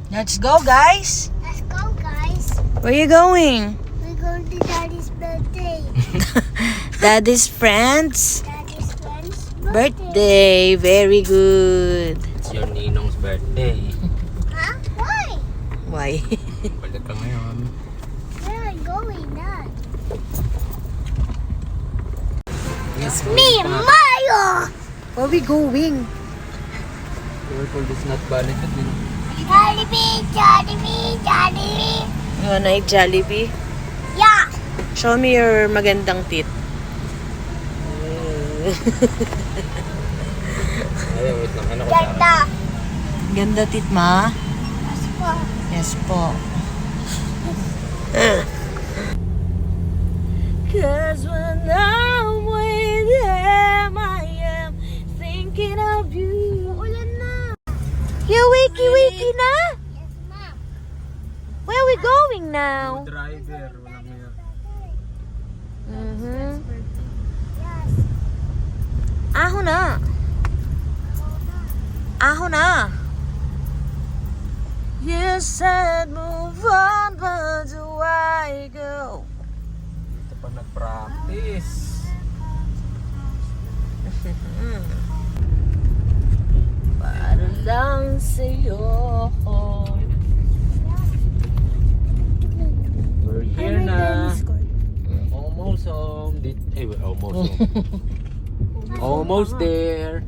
Let's go, guys. Let's go, guys. Where you going? We're going to Daddy's birthday. Daddy's friends. Daddy's friend's Birthday. Very good. It's your ninong's birthday. Huh? Why? Why? Balik ka ngayon. Where are you going, Dad? Yes, Me and Mario! Where we going? Careful, this not valid. Jollibee, Jollibee, Jollibee. You wanna eat Jollibee? Yeah. Show me your magandang teeth. Ay, wait lang. Ano ko Ganda. Ganda teeth, ma. Yes po. Yes po. Cause when I'm with him, I am thinking of you. Ulan na. You wakey na? Yes, Mom. Where are we going now? Driver, walang nga. Mm-hmm. Yes. Aho na. Aho na. You said move on, but do I go? Dito pa nag-practice. Para lang sa'yo. We're here na. Almost home. We're almost home. Almost there.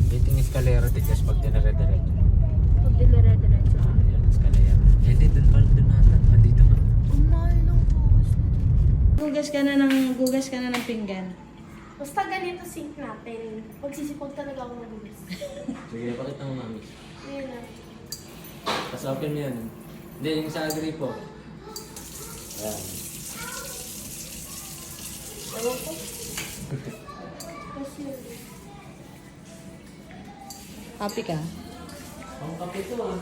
Dito yung eskalera, tigas pag dinare-diretso. Pag dinire-diretso. Yan, eskalera. Hindi, dun pa dun nata. Dito na. Gugas ka na ng pinggan. Basta ganito sink natin. Pagsisipag talaga ako magulis. Sige, pakita mo mami. Ayun na. Tapos open mo yan. Hindi, yung sa gripo. Yan. Ewan ko. Kasi yun. Happy ka? Ang kape to ah.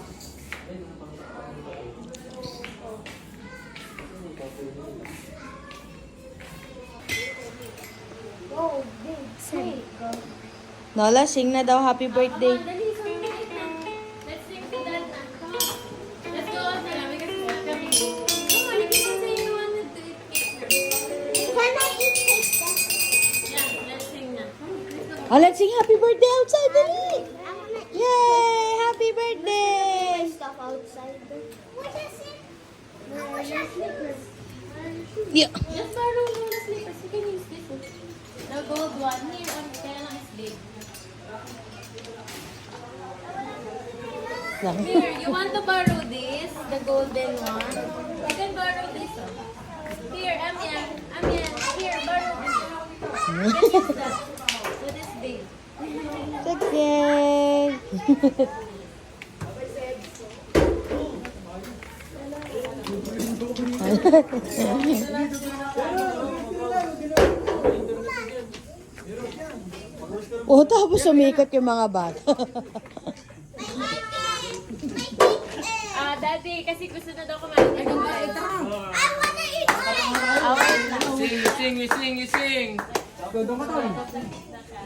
Go, big, say. Go. Nola, sing na daw happy birthday. Dali, sing na. Let's sing to that na. Come on. Let's go out na. Because it's not coming. Come on, if you can say you wanted to eat cake first. Can I eat cake then? Yeah, let's sing na. Let's go. Oh, let's sing happy birthday outside, dali! I wanna eat Yay! Happy birthday! stuff outside. What is it? Where are your slippers? Yeah. Just borrow mo na slippers. You can use this one. The gold one. Here, kaya lang is big. Here, you want to borrow this? The golden one? You can borrow this one. Here, Amyan. Amyan. Here, borrow this. You can use that. So this big. Okay. Oh, tapos sumikat yung mga bata. Daddy, kasi gusto na daw kumain. I wanna eat cake. You sing.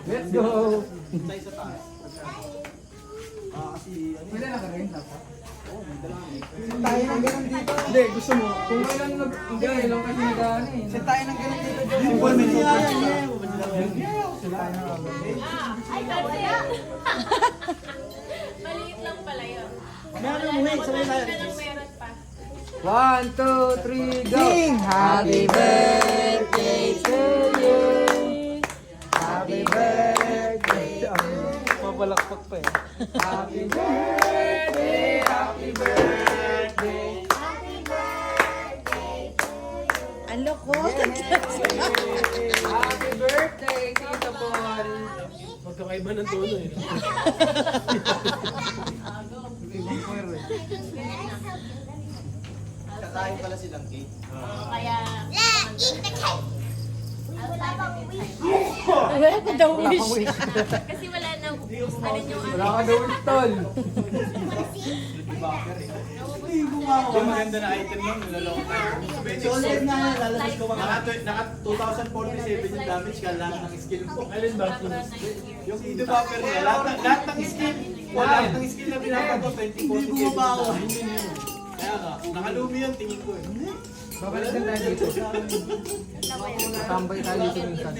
Let's go. Tayo ng ganun dito. Hindi, gusto mo. Kung kailan hindi, ilang kasi nagdaan eh. Set tayo ng ganun dito. Simple mo niya. Ay, daddy. Maliit lang pala yun. Meron mo, hey, sabay tayo. Meron pa. 1, 2, 3, go! Happy birthday to you. Happy birthday! Mapalakpak pa eh. Happy birthday! Happy birthday! Ang loko. Happy birthday, Tita Paul! Magkakaiba ng tono eh. Ibang kwero eh. Kakain pala silang cake. Kaya, Yeah, eat the cake. wala pa Wala ko daw wish. Kasi wala na, ano yung Wala ka daw ulit, tol. Yung maganda na item nun, nilalong tayo. Solid na yan, lalabas ko mga. Naka 2047 yung damage ka, lahat ng skill mo. Alin ba? Yung e-developer niya, lahat ng skill, Wala. Ang skill na pinapagawa, 20 hindi bumabawa. Kaya nga, nakalumi yan, tingin ko eh. Babalik din tayo dito. Tambay tayo dito minsan.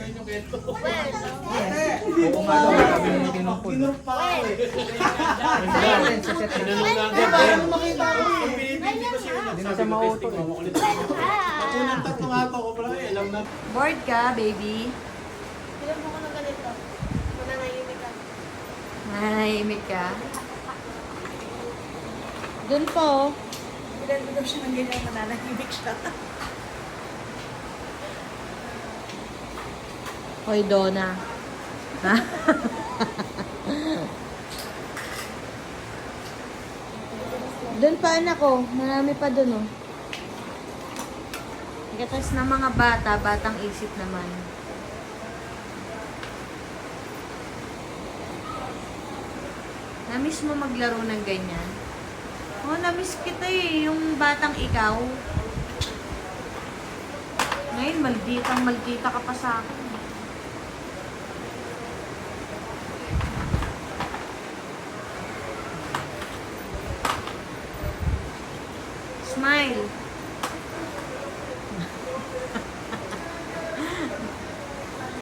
Oo nga daw, sabi ng kinumpul. Kinurpa ako eh. Tinanong lang Di din. ba? Ano makita ko eh. Ang pinipili ko siya. Hindi na siya mauto eh. Unang tatlong ato ko pala eh. Alam na. Bored ka, baby? Bilang mo ko ng ganito. Mananahimik ka. Nanahimik ka? Doon po. Bilang mo daw siya ng ganyan, mananahimik siya. Hoy, Donna. Ha? Doon pa anak ko. Marami pa doon oh. Igatas ng mga bata, batang isip naman. Namiss mo maglaro ng ganyan? Oh, namiss kita eh. Yung batang ikaw. Ngayon, maldita ka pa sa akin. Smile.